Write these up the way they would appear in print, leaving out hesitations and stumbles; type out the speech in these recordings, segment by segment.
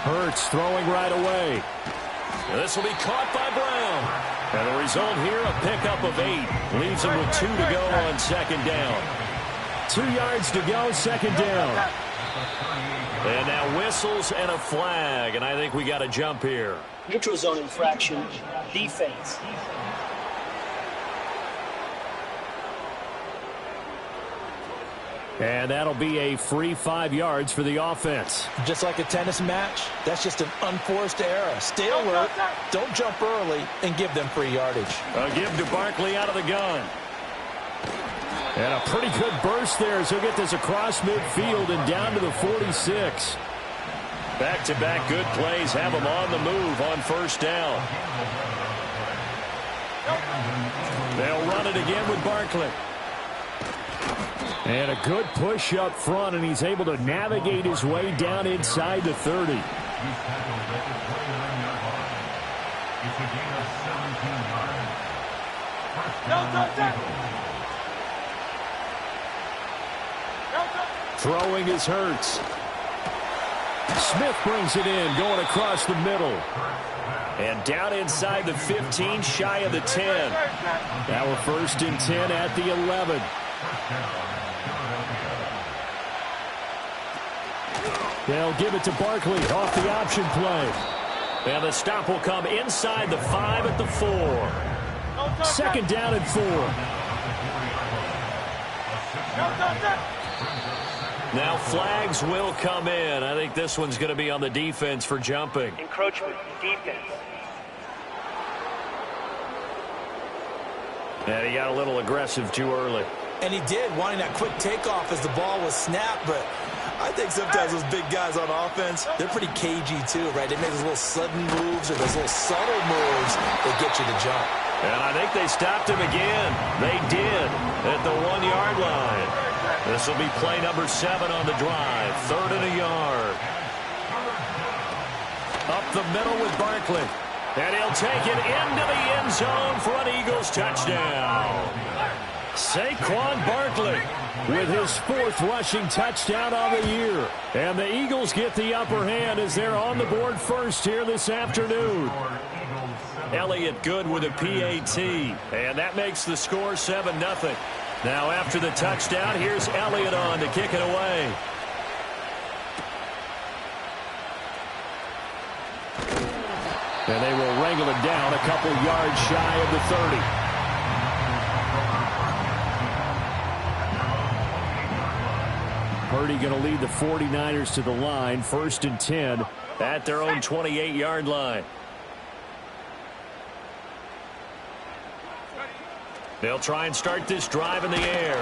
Hurts throwing right away. This will be caught by Brown. And the result here, a pickup of 8. Leaves him with 2 to go on second down. 2 yards to go, second down. And now whistles and a flag, and I think we got a jump here. Neutral zone infraction, defense. And that'll be a free 5 yards for the offense. Just like a tennis match, that's just an unforced error. Stay alert, don't jump early, and give them free yardage. A give to Barkley out of the gun. And a pretty good burst there as he'll get this across midfield and down to the 46. Back-to-back good plays have him on the move on first down. They'll run it again with Barkley. And a good push up front, and he's able to navigate his way down inside the 30. Throwing is Hurts. Smith brings it in, going across the middle. And down inside the 15, shy of the 10. Now we're first and 10 at the 11. They'll give it to Barkley off the option play. And the stop will come inside the 5 at the 4. Second down and 4. Now flags will come in. I think this one's going to be on the defense for jumping. Encroachment, defense. And he got a little aggressive too early. And he did, wanting that quick takeoff as the ball was snapped, but I think sometimes those big guys on offense, they're pretty cagey too, right? They make those little sudden moves or those little subtle moves that get you to jump. And I think they stopped him again. They did at the 1-yard line. This will be play number 7 on the drive. 3rd and a yard. Up the middle with Barkley. And he'll take it into the end zone for an Eagles touchdown. Saquon Barkley with his 4th rushing touchdown on the year. And the Eagles get the upper hand as they're on the board first here this afternoon. Elliott good with a PAT. And that makes the score 7-0. Now after the touchdown, here's Elliott on to kick it away. And they will wrangle it down a couple yards shy of the 30. Purdy going to lead the 49ers to the line, 1st and 10 at their own 28-yard line. They'll try and start this drive in the air.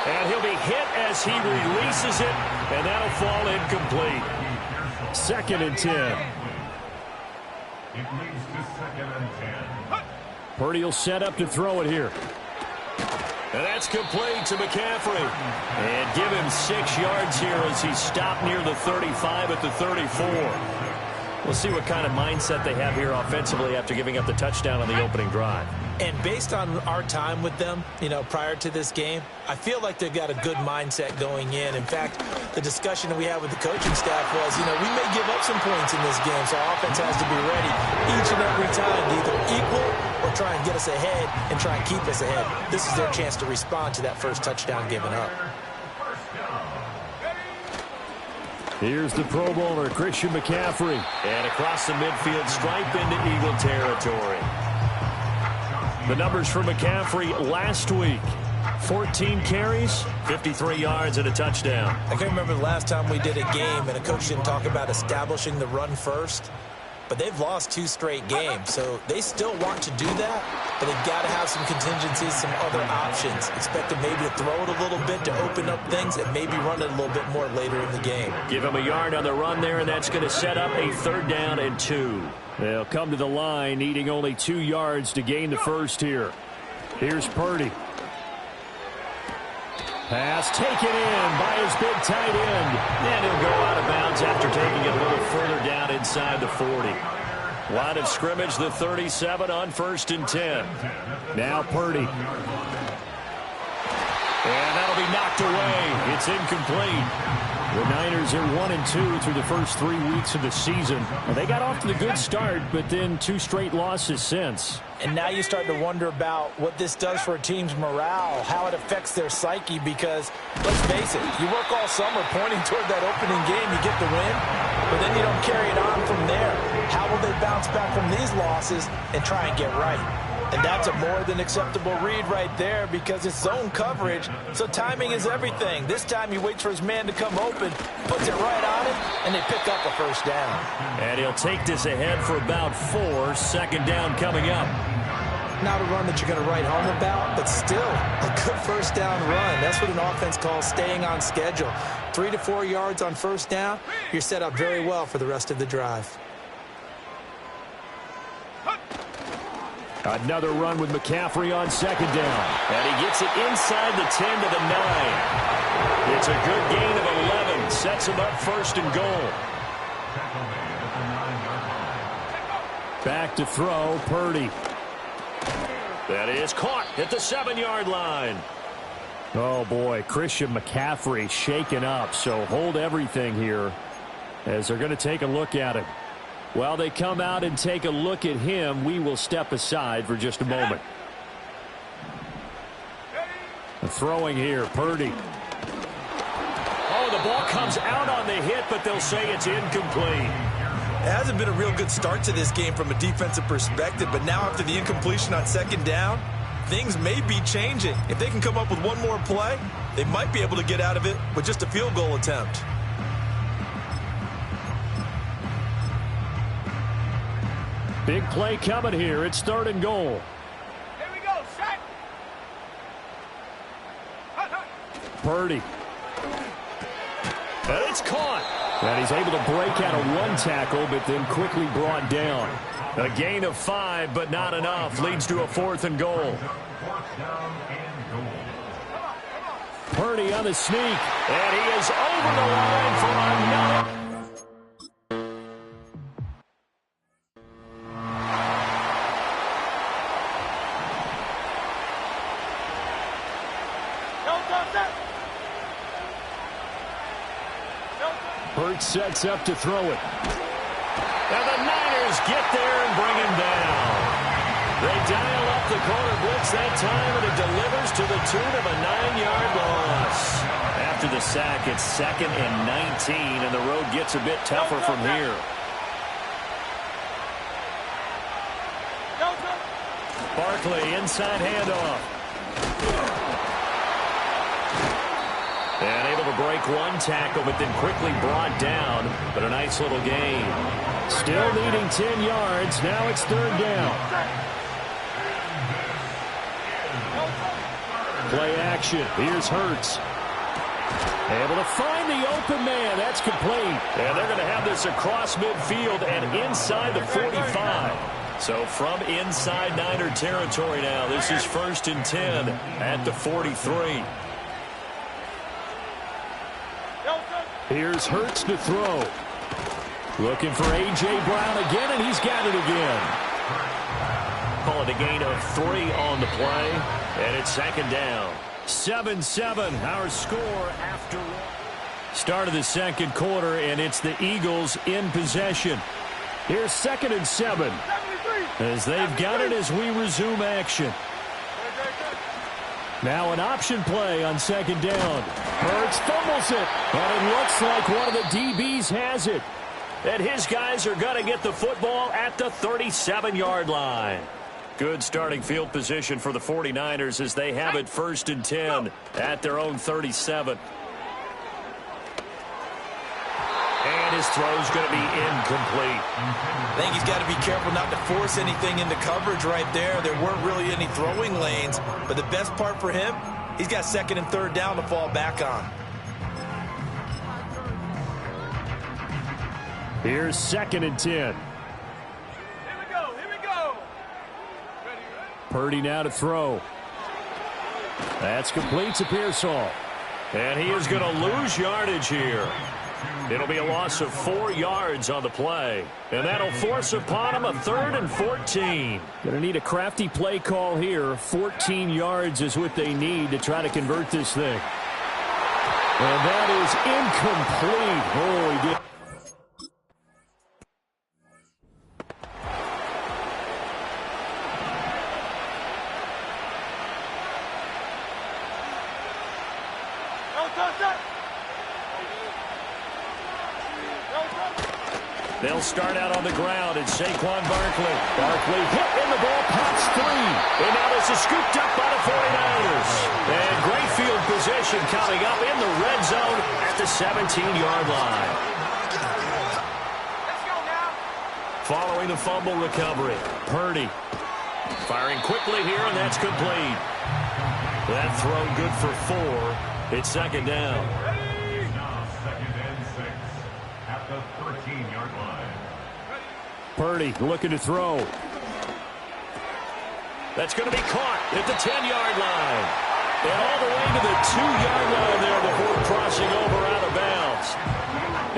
And he'll be hit as he releases it, and that'll fall incomplete. 2nd and 10. Purdy will set up to throw it here. And that's complete to McCaffrey. And give him 6 yards here as he stopped near the 35 at the 34. We'll see what kind of mindset they have here offensively after giving up the touchdown on the opening drive. And based on our time with them, prior to this game, I feel like they've got a good mindset going in. In fact, the discussion that we had with the coaching staff was, we may give up some points in this game, so our offense has to be ready each and every time to either equal or try and get us ahead and try and keep us ahead. This is their chance to respond to that first touchdown given up. Here's the Pro Bowler, Christian McCaffrey. And across the midfield stripe into Eagle territory. The numbers for McCaffrey last week. 14 carries, 53 yards, and a touchdown. I can't remember the last time we did a game and a coach didn't talk about establishing the run first. But they've lost 2 straight games, so they still want to do that, but they've got to have some contingencies, some other options. Expect them maybe to throw it a little bit to open up things and maybe run it a little bit more later in the game. Give him a yard on the run there, and that's going to set up a 3rd down and 2. They'll come to the line, needing only 2 yards to gain the first here. Here's Purdy. Pass taken in by his big tight end. And he'll go out of bounds after taking it a little further down inside the 40. Line of scrimmage, the 37 on 1st and 10. Now Purdy. And that'll be knocked away. It's incomplete. The Niners are 1-2 through the first 3 weeks of the season. And they got off to the good start, but then 2 straight losses since. And now you start to wonder about what this does for a team's morale, how it affects their psyche, because, let's face it, you work all summer pointing toward that opening game, you get the win, but then you don't carry it on from there. How will they bounce back from these losses and try and get right? And that's a more than acceptable read right there because it's zone coverage, so timing is everything. This time he waits for his man to come open, puts it right on him, and they pick up a first down. And he'll take this ahead for about 4. Second down coming up. Not a run that you're going to write home about, but still a good first down run. That's what an offense calls staying on schedule. 3 to 4 yards on first down, you're set up very well for the rest of the drive. Another run with McCaffrey on second down. And he gets it inside the 10 to the 9. It's a good gain of 11. Sets him up first and goal. Back to throw, Purdy. That is caught at the 7-yard line. Oh, boy, Christian McCaffrey shaken up, so hold everything here as they're going to take a look at him. While they come out and take a look at him, we will step aside for just a moment. Throwing here, Purdy. Oh, the ball comes out on the hit, but they'll say it's incomplete. It hasn't been a real good start to this game from a defensive perspective, but now after the incompletion on second down, things may be changing. If they can come up with one more play, they might be able to get out of it with just a field goal attempt. Big play coming here. It's 3rd and goal. Here we go, set. Purdy. And it's caught. And he's able to break out of 1 tackle, but then quickly brought down. A gain of 5, but not enough. Leads to a 4th and goal. Purdy on the sneak. And he is over the line for another. Hurts sets up to throw it. And the Niners get there and bring him down. They dial up the corner blitz that time, and it delivers to the tune of a 9-yard loss. After the sack, it's 2nd and 19, and the road gets a bit tougher from here. Barkley, inside handoff. And able to break 1 tackle, but then quickly brought down. But a nice little gain. Still needing 10 yards. Now it's 3rd down. Play action. Here's Hurts. Able to find the open man. That's complete. And they're going to have this across midfield and inside the 45. So from inside Niner territory now, this is 1st and 10 at the 43. Here's Hurts to throw. Looking for A.J. Brown again, and he's got it again. Call it a gain of 3 on the play, and it's 2nd down. 7-7, our score after start of the 2nd quarter, and it's the Eagles in possession. Here's 2nd and 7 as they've got it as we resume action. Now an option play on 2nd down. Hurts fumbles it, and it looks like one of the DBs has it. And his guys are going to get the football at the 37-yard line. Good starting field position for the 49ers as they have it 1st and 10 at their own 37. And his throw's going to be incomplete. I think he's got to be careful not to force anything into coverage right there. There weren't really any throwing lanes, but the best part for him, he's got 2nd and 3rd down to fall back on. Here's 2nd and 10. Here we go. Purdy now to throw. That's complete to Pearsall. And he is going to lose yardage here. It'll be a loss of 4 yards on the play. And that'll force upon him a 3rd and 14. Going to need a crafty play call here. 14 yards is what they need to try to convert this thing. And that is incomplete. Oh, he did. They'll start out on the ground, and Saquon Barkley. Barkley hit in the ball, pops three. And now this is scooped up by the 49ers. And great field position coming up in the red zone at the 17-yard line. Let's go now. Following the fumble recovery, Purdy firing quickly here, and that's complete. That throw good for 4. It's second down. The 13-yard line. Purdy looking to throw. That's going to be caught at the 10-yard line. And all the way to the 2-yard line there before crossing over out of bounds.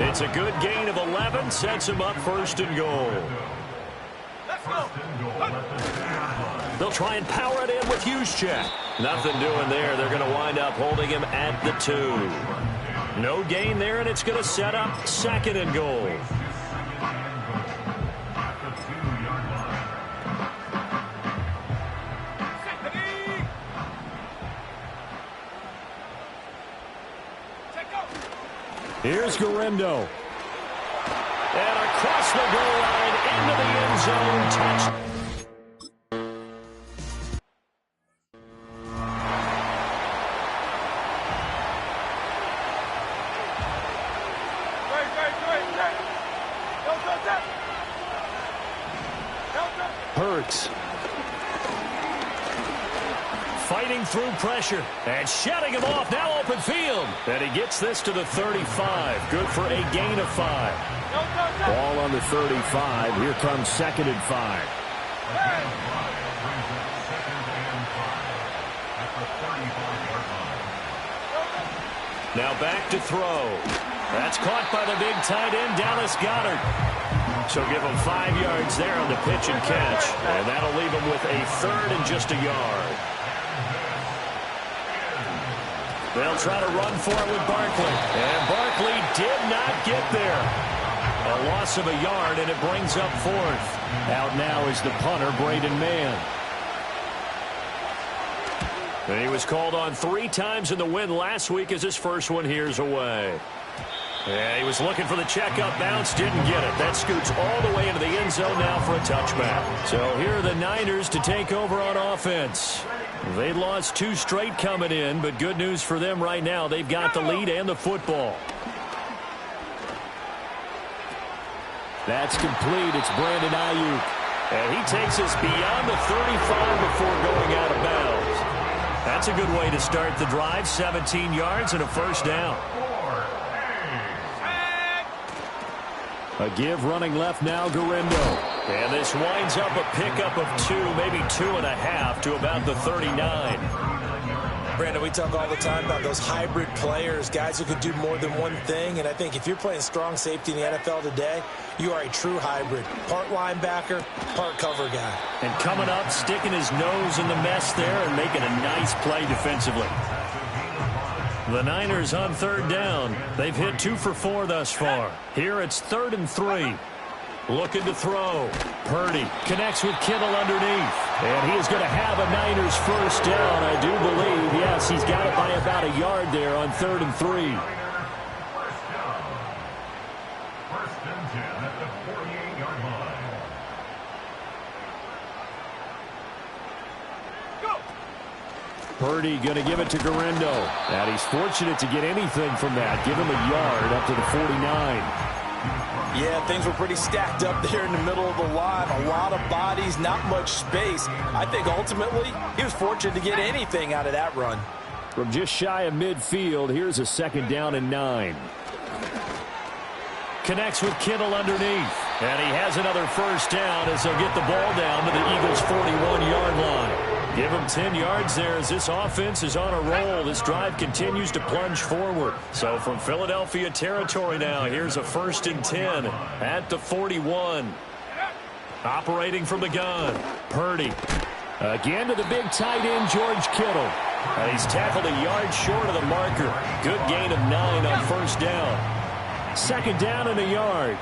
It's a good gain of 11, sets him up first and goal. Let's go. They'll try and power it in with Juszczyk. Nothing doing there. They're going to wind up holding him at the 2. No gain there, and it's going to set up second and goal. Here's Guerendo. And across the goal line into the end zone. Touch. Hurts. Fighting through pressure and shutting him off. Now open field. And he gets this to the 35. Good for a gain of 5. Ball on the 35. Here comes second and 5. Now back to throw. That's caught by the big tight end, Dallas Goedert. So give him 5 yards there on the pitch and catch. And that'll leave him with a third and just a yard. They'll try to run for it with Barkley. And Barkley did not get there. A loss of a yard, and it brings up fourth. Out now is the punter, Braden Mann. And he was called on 3 times in the win last week as his first one here's away. Yeah, he was looking for the checkup bounce, didn't get it. That scoots all the way into the end zone now for a touchback. So here are the Niners to take over on offense. They lost 2 straight coming in, but good news for them right now. They've got the lead and the football. That's complete. It's Brandon Ayuk. And he takes us beyond the 35 before going out of bounds. That's a good way to start the drive. 17 yards and a first down. A give running left now, Guerendo. And this winds up a pickup of 2, maybe 2.5 to about the 39. Brandon, we talk all the time about those hybrid players, guys who could do more than one thing. And I think if you're playing strong safety in the NFL today, you are a true hybrid. Part linebacker, part cover guy. And coming up, sticking his nose in the mess there and making a nice play defensively. The Niners on third down. They've hit 2 for 4 thus far. Here it's 3rd and 3. Looking to throw. Purdy connects with Kittle underneath. And he is going to have a Niners first down, I do believe. Yes, he's got it by about a yard there on 3rd and 3. First and 10 at the 48-yard line. Purdy going to give it to Guerendo. And he's fortunate to get anything from that. Give him a yard up to the 49. Yeah, things were pretty stacked up there in the middle of the line. A lot of bodies, not much space. I think ultimately he was fortunate to get anything out of that run. From just shy of midfield, here's a 2nd down and 9. Connects with Kittle underneath. And he has another first down as they'll get the ball down to the Eagles' 41-yard line. Give him 10 yards there as this offense is on a roll. This drive continues to plunge forward. So from Philadelphia territory now, here's a 1st and 10 at the 41. Operating from the gun, Purdy. Again to the big tight end, George Kittle. And he's tackled a yard short of the marker. Good gain of 9 on first down. Second down and a yard.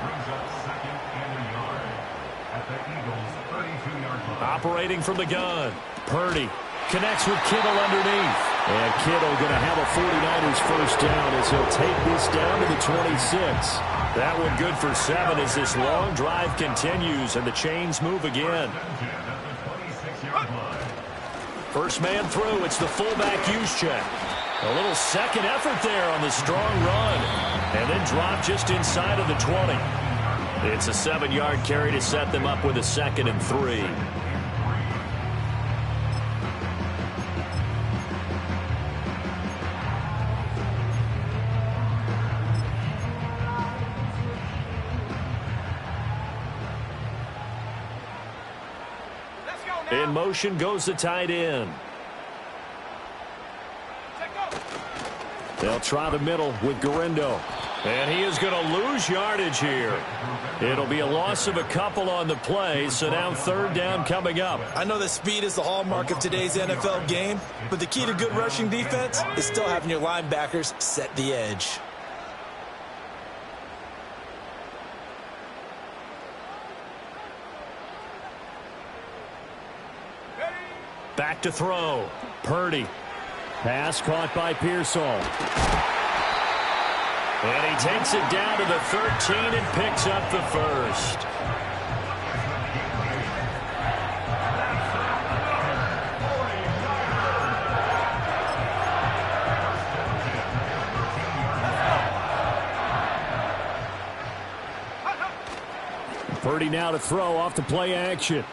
Operating from the gun. Purdy connects with Kittle underneath. And Kittle going to have a 49ers first down as he'll take this down to the 26. That one good for 7 as this long drive continues and the chains move again. First man through. It's the fullback Juszczyk. A little second effort there on the strong run. And then drop just inside of the 20. It's a 7-yard carry to set them up with a 2nd and 3. In motion goes the tight end. They'll try the middle with Gurindo. And he is going to lose yardage here. It'll be a loss of a couple on the play, so now 3rd down coming up. I know that speed is the hallmark of today's NFL game, but the key to good rushing defense is still having your linebackers set the edge. Back to throw. Purdy. Pass caught by Pearsall. And he takes it down to the 13 and picks up the first. Purdy now to throw off the play action.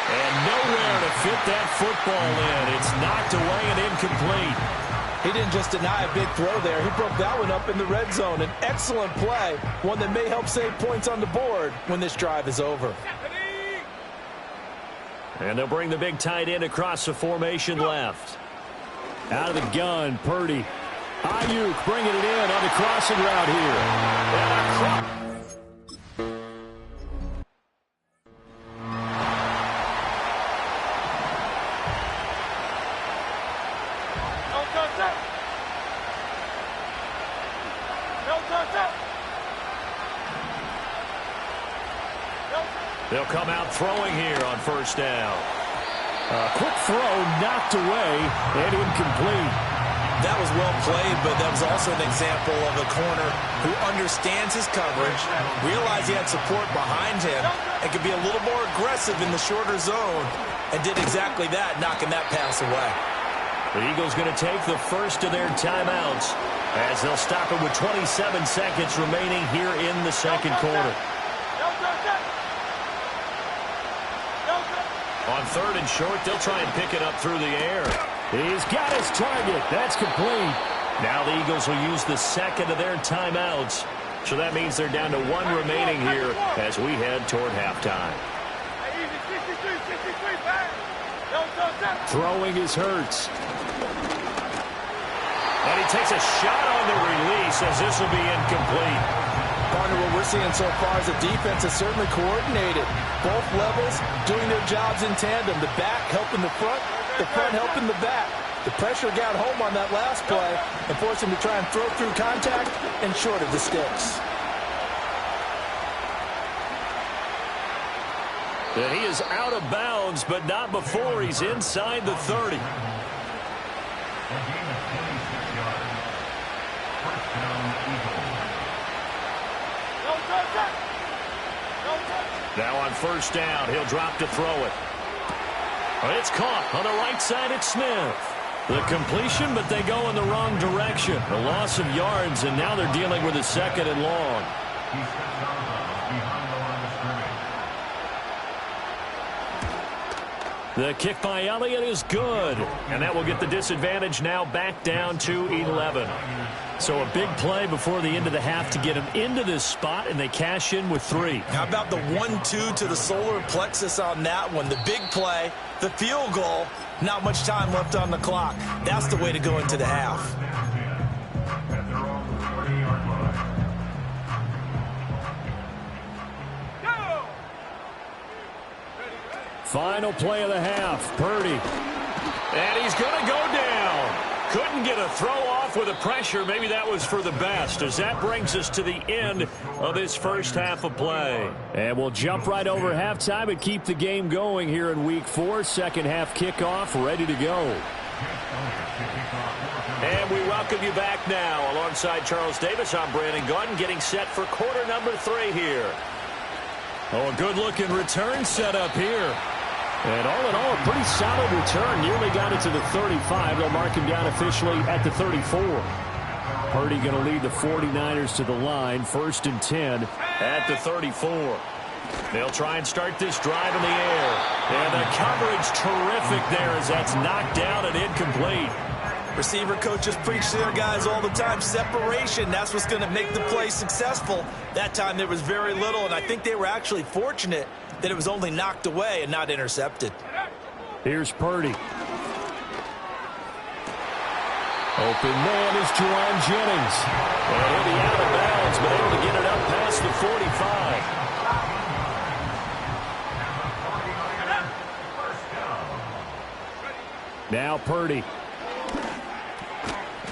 And nowhere to fit that football in. It's knocked away and incomplete. He didn't just deny a big throw there. He broke that one up in the red zone. An excellent play, one that may help save points on the board when this drive is over. And they'll bring the big tight end across the formation left. Out of the gun, Purdy. Ayuk bringing it in on the crossing route here. They'll come out throwing here on first down. A quick throw knocked away and incomplete. That was well played, but that was also an example of a corner who understands his coverage, realized he had support behind him, and could be a little more aggressive in the shorter zone, and did exactly that, knocking that pass away. The Eagles going to take the first of their timeouts as they'll stop it with 27 seconds remaining here in the second quarter. On 3rd and short, they'll try and pick it up through the air. He's got his target. That's complete. Now the Eagles will use the 2nd of their timeouts. So that means they're down to 1 remaining here as we head toward halftime. Throwing is Hurts. And he takes a shot on the release as this will be incomplete. Partner, what we're seeing so far is the defense is certainly coordinated. Both levels doing their jobs in tandem. The back helping the front helping the back. The pressure got home on that last play and forced him to try and throw through contact and short of the sticks. And he is out of bounds, but not before he's inside the 30. Now on first down, he'll drop to throw it. It's caught on the right side at Smith. The completion, but they go in the wrong direction. A loss of yards, and now they're dealing with a 2nd and long. The kick by Elliott is good, and that will get the disadvantage now back down to 11. So a big play before the end of the half to get them into this spot, and they cash in with 3. How about the 1-2 to the solar plexus on that one? The big play, the field goal, not much time left on the clock. That's the way to go into the half. Final play of the half, Purdy. And he's going to go down. Couldn't get a throw off with the pressure. Maybe that was for the best, as that brings us to the end of this first half of play. And we'll jump right over halftime and keep the game going here in Week 4. Second half kickoff ready to go. And we welcome you back now. Alongside Charles Davis, I'm Brandon Gaudin, getting set for quarter number 3 here. Oh, a good-looking return set up here. And all in all, a pretty solid return. Nearly got it to the 35. They'll mark him down officially at the 34. Purdy going to lead the 49ers to the line. 1st and 10 at the 34. They'll try and start this drive in the air. And the coverage terrific there as that's knocked down and incomplete. Receiver coaches preach to their guys all the time. Separation, that's what's going to make the play successful. That time there was very little, and I think they were actually fortunate that it was only knocked away and not intercepted. Here's Purdy. Open man is Juwan Jennings. And he'll be out of bounds, but able to get it up past the 45. Now Purdy.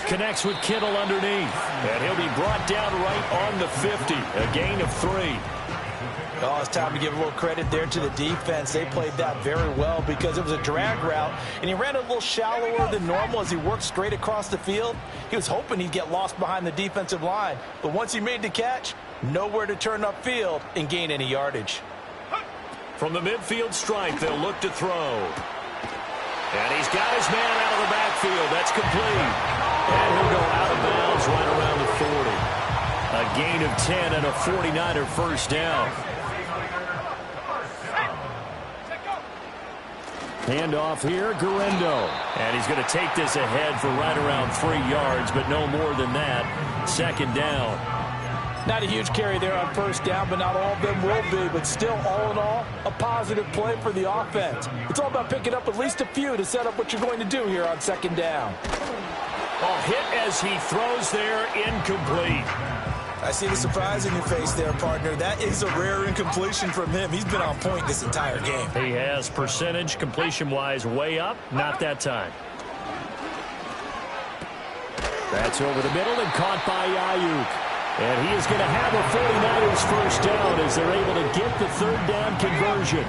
Connects with Kittle underneath. And he'll be brought down right on the 50. A gain of 3. Oh, it's time to give a little credit there to the defense. They played that very well because it was a drag route, and he ran a little shallower than normal as he worked straight across the field. He was hoping he'd get lost behind the defensive line, but once he made the catch, nowhere to turn upfield and gain any yardage. From the midfield stripe, they'll look to throw. And he's got his man out of the backfield. That's complete. And he'll go out of bounds right around the 40. A gain of 10 and a 49er first down. Handoff here, Guerendo. And he's going to take this ahead for right around 3 yards, but no more than that. 2nd down. Not a huge carry there on 1st down, but not all of them will be. But still, all in all, a positive play for the offense. It's all about picking up at least a few to set up what you're going to do here on 2nd down. A hit as he throws there, incomplete. I see the surprise in your face there, partner. That is a rare incompletion from him. He's been on point this entire game. He has percentage completion-wise way up. Not that time. That's over the middle and caught by Ayuk. And he is going to have a 49ers first down as they're able to get the 3rd down conversion.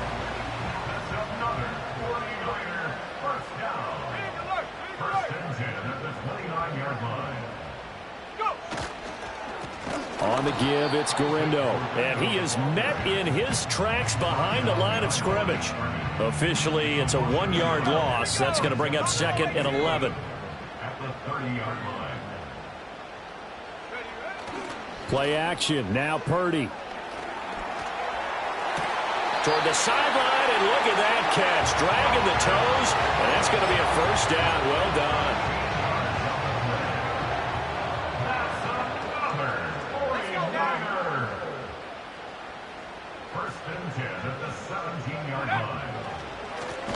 On the give, it's Guerendo. And he is met in his tracks behind the line of scrimmage. Officially, it's a 1-yard loss. That's going to bring up 2nd and 11. At the 30-yard line. Play action. Now Purdy. Toward the sideline, and look at that catch. Dragging the toes, and that's going to be a first down. Well done.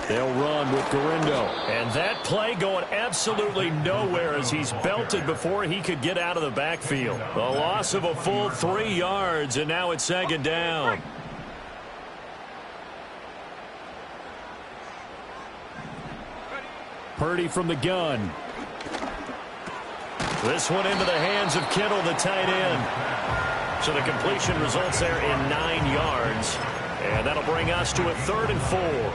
They'll run with Guerendo. And that play going absolutely nowhere as he's belted before he could get out of the backfield. A loss of a full 3 yards, and now it's 2nd down. Purdy from the gun. This one into the hands of Kittle, the tight end. So the completion results there in 9 yards. And that'll bring us to a 3rd and 4.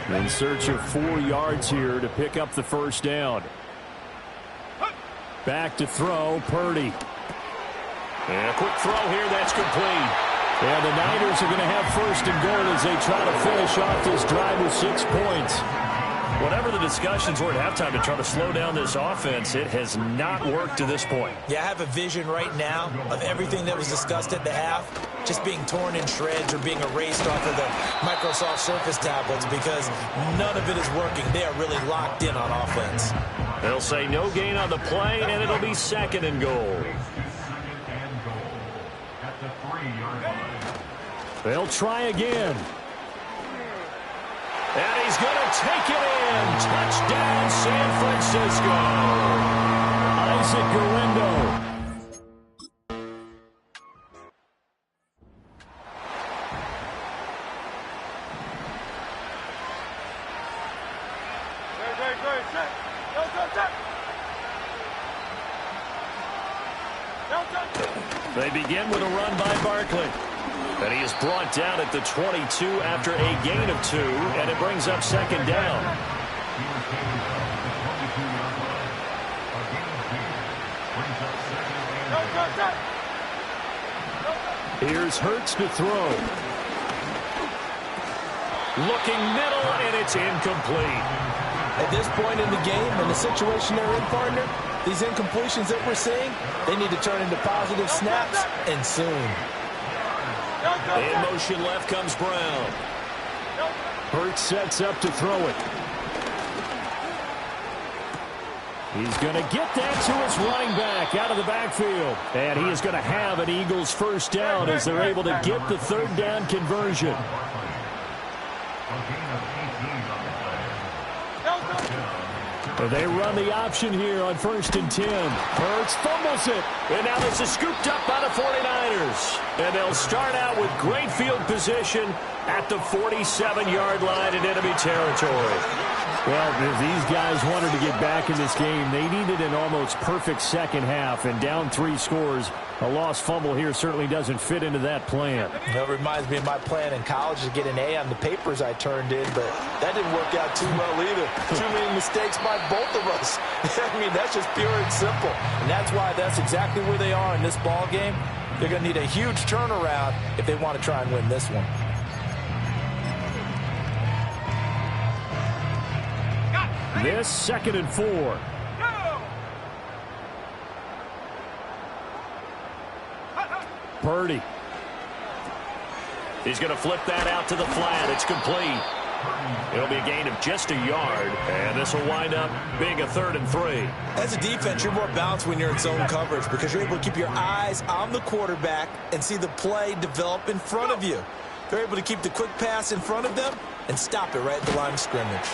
In search of 4 yards here to pick up the first down. Back to throw, Purdy. And a quick throw here, that's complete. And the Niners are going to have 1st and goal as they try to finish off this drive with 6 points. Whatever the discussions were at halftime to try to slow down this offense, it has not worked to this point. Yeah, I have a vision right now of everything that was discussed at the half just being torn in shreds or being erased off of the Microsoft Surface tablets because none of it is working. They are really locked in on offense. They'll say no gain on the play, and it'll be 2nd and goal. They'll try again. And he's going to take it in. Touchdown, San Francisco. Isaac Guerendo. Great, great, great. They begin with a run by Barkley. And he is brought down at the 22 after a gain of 2, and it brings up second down. Here's Hurts to throw. Looking middle, and it's incomplete. At this point in the game, in the situation they're in, partner, these incompletions that we're seeing, they need to turn into positive snaps, and soon. In motion left comes Brown. Hurts sets up to throw it. He's going to get that to his running back out of the backfield. And he is going to have an Eagles first down as they're able to get the third down conversion. They run the option here on 1st and 10. Hurts fumbles it. And now this is scooped up by the 49ers. And they'll start out with great field position at the 47-yard line in enemy territory. Well, if these guys wanted to get back in this game, they needed an almost perfect second half. And down 3 scores, a lost fumble here certainly doesn't fit into that plan. It reminds me of my plan in college to get an A on the papers I turned in, but that didn't work out too well either. Too many mistakes by both of us. I mean, that's just pure and simple. And that's why that's exactly where they are in this ball game. They're going to need a huge turnaround if they want to try and win this one. This 2nd and 4. Purdy. He's going to flip that out to the flat. It's complete. It'll be a gain of just a yard, and this will wind up being a 3rd and 3. As a defense, you're more balanced when you're in zone coverage because you're able to keep your eyes on the quarterback and see the play develop in front of you. They're able to keep the quick pass in front of them and stop it right at the line of scrimmage.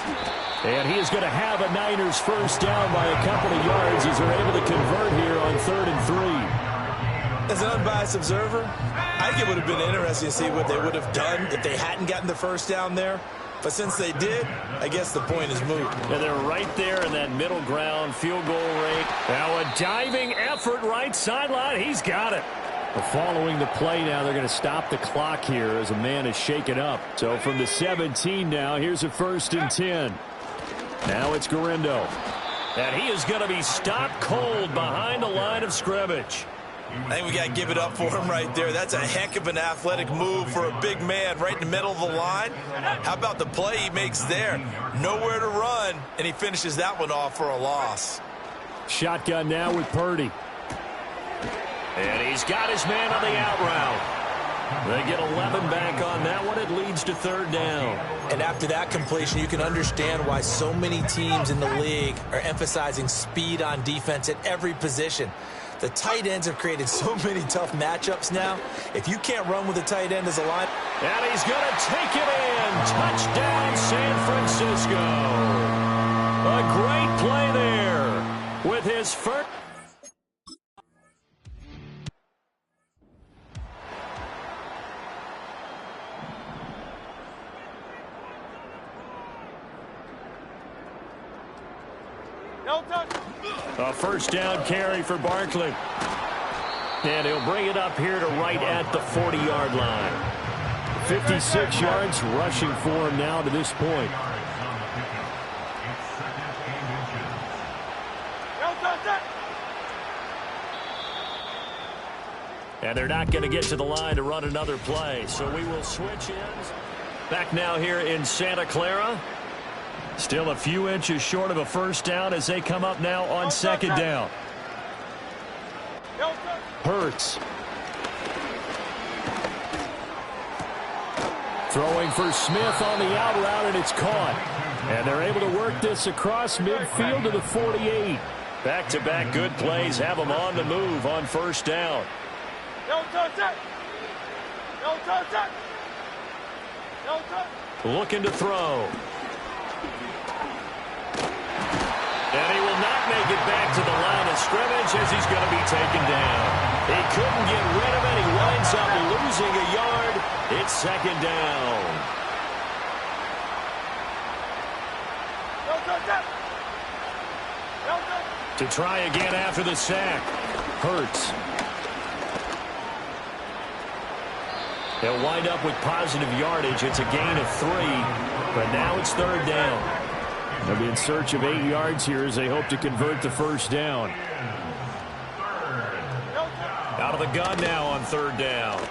And he is going to have a Niners first down by a couple of yards as they're able to convert here on 3rd and 3. As an unbiased observer, I think it would have been interesting to see what they would have done if they hadn't gotten the first down there. But since they did, I guess the point is moot. And they're right there in that middle ground field goal rate. Now a diving effort right sideline. He's got it. Following the play now, they're going to stop the clock here as a man is shaken up. So from the 17 now, here's a 1st and 10. Now it's Garindo. And he is going to be stopped cold behind the line of scrimmage. I think we got to give it up for him right there. That's a heck of an athletic move for a big man right in the middle of the line. How about the play he makes there? Nowhere to run, and he finishes that one off for a loss. Shotgun now with Purdy. And he's got his man on the out route. They get 11 back on that one. It leads to 3rd down. And after that completion, you can understand why so many teams in the league are emphasizing speed on defense at every position. The tight ends have created so many tough matchups now. If you can't run with a tight end as a line. And he's going to take it in. Touchdown, San Francisco. A great play there with his first. A first down carry for Barkley. And he'll bring it up here to right at the 40-yard line. 56 yards rushing for him now to this point. And they're not going to get to the line to run another play. So we will switch ends. Back now here in Santa Clara. Still a few inches short of a first down as they come up now on 2nd down. Hurts. Throwing for Smith on the out route, and it's caught. And they're able to work this across midfield to the 48. Back-to-back good plays have them on the move on first down. Looking to throw. And he will not make it back to the line of scrimmage as he's going to be taken down. He couldn't get rid of it. He winds up losing a yard. It's 2nd down. To try again after the sack. Hurts. They'll wind up with positive yardage. It's a gain of 3, but now it's 3rd down. They'll be in search of 8 yards here as they hope to convert the first down. Out of the gun now on 3rd down.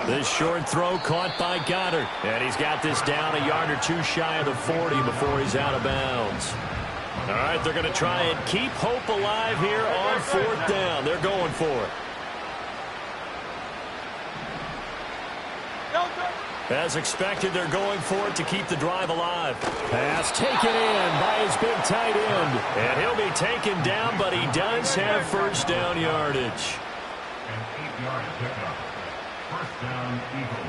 This short throw caught by Goddard. And he's got this down a yard or 2 shy of the 40 before he's out of bounds. All right, they're going to try and keep hope alive here on 4th down. They're going for it. As expected, they're going for it to keep the drive alive. Pass taken in by his big tight end. And he'll be taken down, but he does have first down yardage. An 8-yard pickup. First down, Eagles.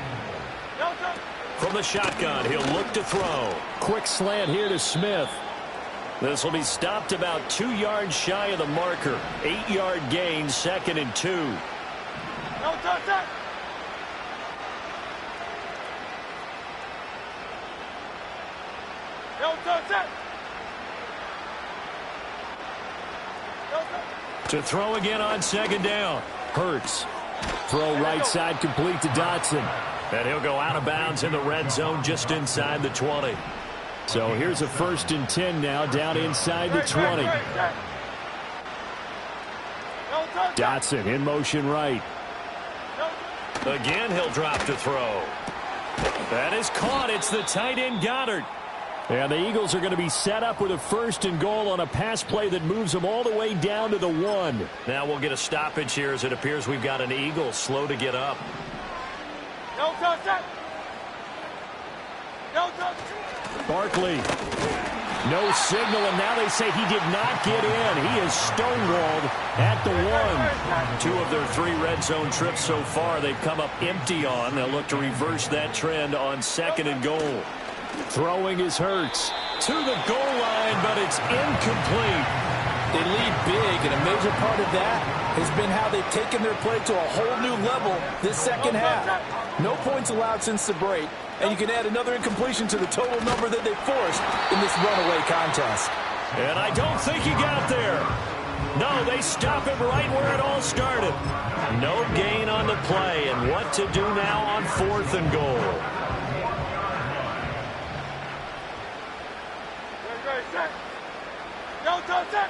From the shotgun, he'll look to throw. Quick slant here to Smith. This will be stopped about 2 yards shy of the marker. 8-yard gain, 2nd and 2. No touchdown. No touchdown. No touchdown. To throw again on 2nd down. Hurts. Throw right side complete to Dotson. And he'll go out of bounds in the red zone just inside the 20. So here's a 1st and 10 now down inside the 20. Dotson in motion right. Again, he'll drop to throw. That is caught. It's the tight end Goddard. And the Eagles are going to be set up with a 1st and goal on a pass play that moves them all the way down to the 1. Now we'll get a stoppage here as it appears we've got an Eagle slow to get up. No touchdown. No touchdown. Barkley. No signal, and now they say he did not get in. He is stonewalled at the 1. 2 of their 3 red zone trips so far they've come up empty on. They'll look to reverse that trend on 2nd and goal. Throwing is Hurts. To the goal line, but it's incomplete. They lead big, and a major part of that has been how they've taken their play to a whole new level this second half. No points allowed since the break, and you can add another incompletion to the total number that they forced in this runaway contest. And I don't think he got there. No, they stop him right where it all started. No gain on the play, and what to do now on 4th and goal. No touchdown.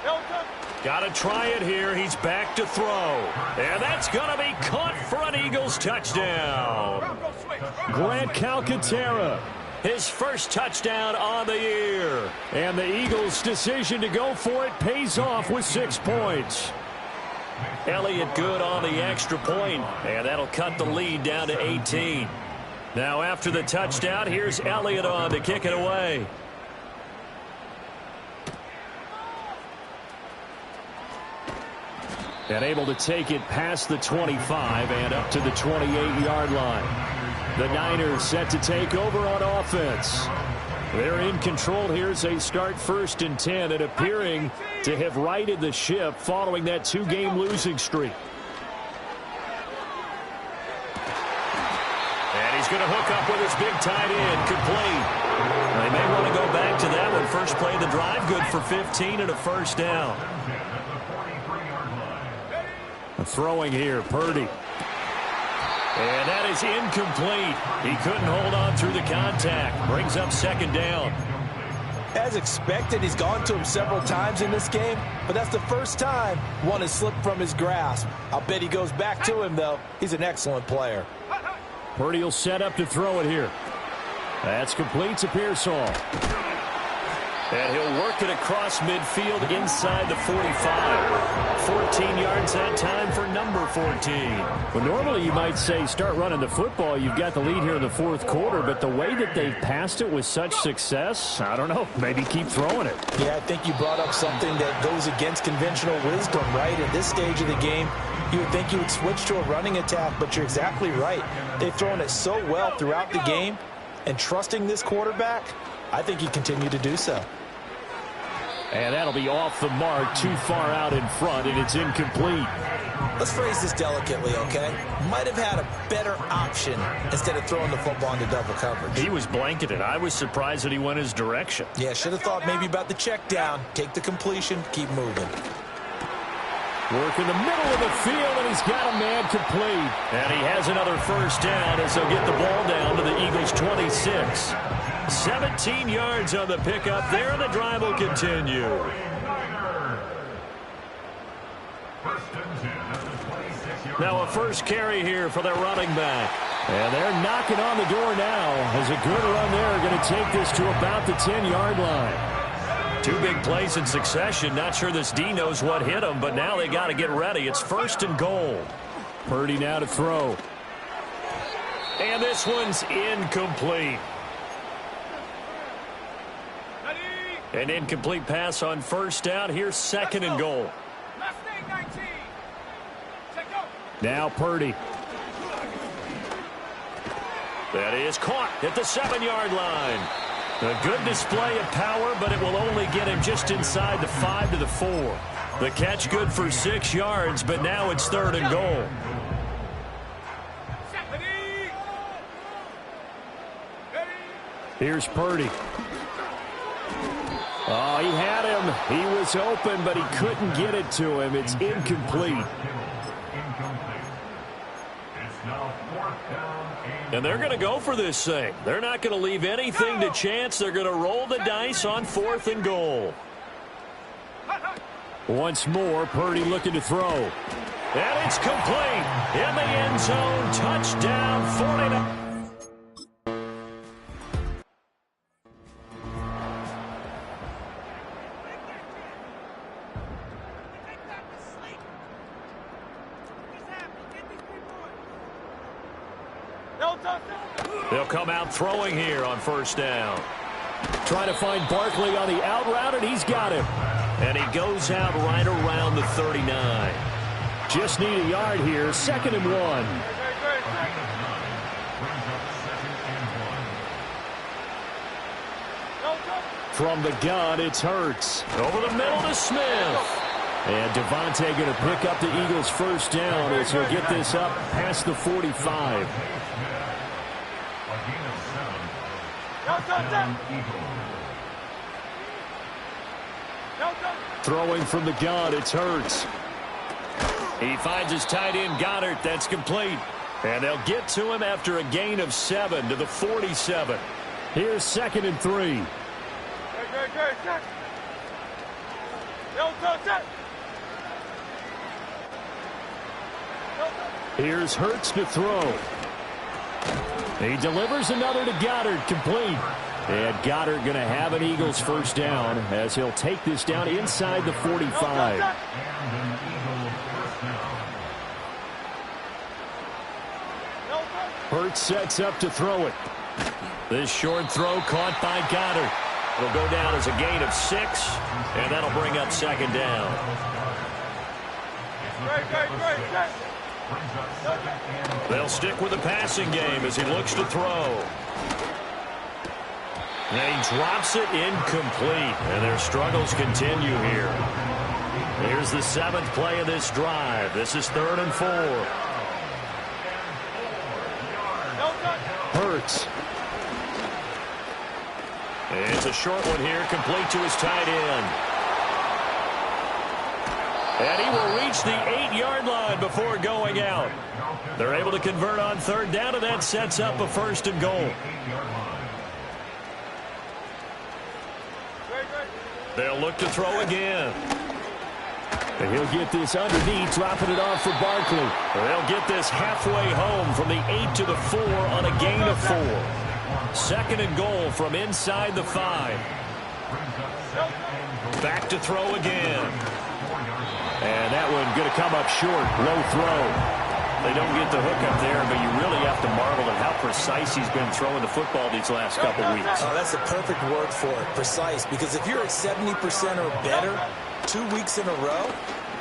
No touchdown. Got to try it here. He's back to throw. And that's going to be caught for an Eagles touchdown. Grant Calcaterra. His first touchdown on the year. And the Eagles' decision to go for it pays off with 6 points. Elliott good on the extra point, and that'll cut the lead down to 18. Now after the touchdown, here's Elliott on to kick it away. And able to take it past the 25 and up to the 28-yard line. The Niners set to take over on offense. They're in control here as they start 1st and 10 and appearing to have righted the ship following that 2-game losing streak. And he's going to hook up with his big tight end, complete. They may want to go back to that one. First play of the drive, good for 15 and a first down. Throwing here, Purdy. And that is incomplete. He couldn't hold on through the contact. Brings up 2nd down. As expected, he's gone to him several times in this game, but that's the first time one has slipped from his grasp. I'll bet he goes back to him, though. He's an excellent player. Purdy will set up to throw it here. That's complete to Pearsall. And he'll work it across midfield inside the 45. 14 yards that time for number 14. Well, normally you might say start running the football. You've got the lead here in the 4th quarter, but the way that they've passed it with such success, I don't know, maybe keep throwing it. Yeah, I think you brought up something that goes against conventional wisdom, right? At this stage of the game, you would think you would switch to a running attack, but you're exactly right. They've thrown it so well throughout the game, and trusting this quarterback, I think you continue to do so. And that'll be off the mark, too far out in front, and it's incomplete. Let's phrase this delicately, okay? Might have had a better option instead of throwing the football into double coverage. He was blanketed. I was surprised that he went his direction. Yeah, should have thought maybe about the check down, take the completion, keep moving. Working the middle of the field, and he's got a man complete. And he has another first down as they'll get the ball down to the Eagles' 26. 17 yards on the pickup there, and the drive will continue. Now a first carry here for their running back. And they're knocking on the door now as a good run there going to take this to about the 10-yard line. Two big plays in succession. Not sure this D knows what hit him, but now they got to get ready. It's 1st and goal. Purdy now to throw. And this one's incomplete. An incomplete pass on first down. Here's 2nd and goal. Now Purdy. That is caught at the 7-yard line. A good display of power, but it will only get him just inside the 5 to the 4. The catch good for 6 yards, but now it's 3rd and goal. Here's Purdy. Oh, he had him. He was open, but he couldn't get it to him. It's incomplete. And they're going to go for this thing. They're not going to leave anything to chance. They're going to roll the dice on 4th and goal. Once more, Purdy looking to throw. And it's complete. In the end zone. Touchdown, 49. They'll come out throwing here on first down. Trying to find Barkley on the out route, and he's got him. And he goes out right around the 39. Just need a yard here. 2nd and 1. From the gun, it's Hurts. Over the middle to Smith. And Devontae going to pick up the Eagles' first down as he'll get this up past the 45. Throwing from the gun, it's Hurts. He finds his tight end, Goddard. That's complete. And they'll get to him after a gain of 7 to the 47. Here's 2nd and 3. Here's Hurts to throw. He delivers another to Goddard, complete. And Goddard going to have an Eagles first down as he'll take this down inside the 45. Hurts sets up to throw it. This short throw caught by Goddard. It'll go down as a gain of 6, and that'll bring up 2nd down. They'll stick with the passing game as he looks to throw. And he drops it incomplete, and their struggles continue here. Here's the 7th play of this drive. This is 3rd and 4. Hurts. It's a short one here, complete to his tight end. And he will reach the 8-yard line before going out. They're able to convert on 3rd down, and that sets up a 1st and goal. They'll look to throw again. And he'll get this underneath, dropping it off for Barkley. They'll get this halfway home from the 8 to the 4 on a gain of 4. 2nd and goal from inside the 5. Back to throw again. And that one going to come up short. Low throw. They don't get the hook up there, but you really have to marvel at how precise he's been throwing the football these last couple weeks. Oh, that's the perfect word for it, precise. Because if you're at 70% or better 2 weeks in a row,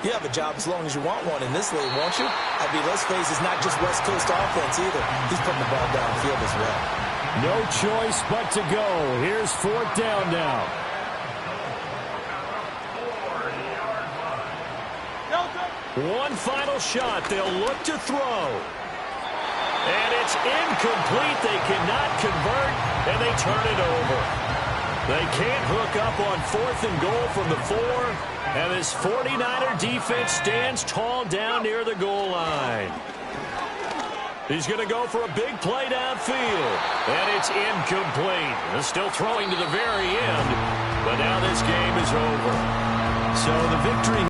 you have a job as long as you want one in this league, won't you? I mean, let's face it, it's not just West Coast offense either. He's putting the ball downfield as well. No choice but to go. Here's 4th down now. One final shot. They'll look to throw. And it's incomplete. They cannot convert, and they turn it over. They can't hook up on 4th and goal from the 4, And this 49er defense stands tall down near the goal line. He's going to go for a big play downfield. And it's incomplete. He's still throwing to the very end. But now this game is over. So the victory